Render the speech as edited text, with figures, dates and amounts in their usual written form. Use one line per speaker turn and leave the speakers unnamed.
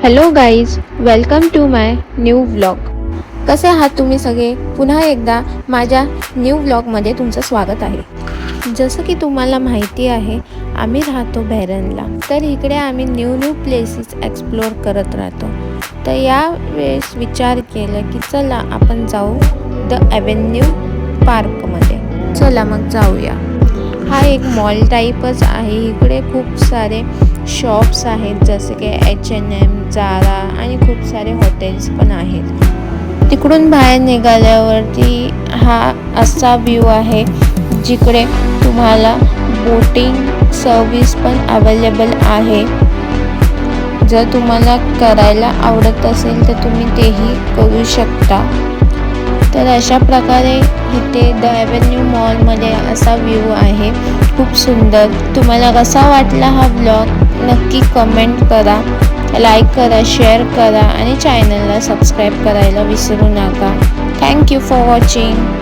Hello guys, welcome to my new vlog. कसे आहात तुम्ही सगळे? पुन्हा एकदा माझ्या न्यू व्लॉगमध्ये तुमचं स्वागत आहे. जसं की तुम्हाला माहिती आहे, आम्ही राहतो बॅरनला. तर इकडे आम्ही न्यू प्लेसेस एक्सप्लोअर करत राहतो. तर यावेळेस विचार केला की चला आपण जाऊ द ॲव्हेन्यू पार्कमध्ये. चला मग जाऊया. हा एक मॉल टाईपच आहे. इकडे खूप सारे शॉप्स आहेत, जसे की H&M, Zara आणि खूप सारे हॉटेल्स पण आहेत. तिकडून बाहेर निघाल्यावरती हा असा व्ह्यू आहे, जिकडे तुम्हाला बोटिंग सर्विस पण अवेलेबल आहे. जर तुम्हाला करायला आवडत असेल तर तुम्ही तेही करू शकता. तर अशा प्रकारे इथे द ॲव्हेन्यू मॉलमध्ये असा व्ह्यू आहे, खूप सुंदर. तुम्हाला कसा वाटला हा व्लॉग नक्की कमेंट करा, लाईक करा, शेअर करा आणि चॅनलला सबस्क्राईब करायला विसरू नका. Thank you for watching.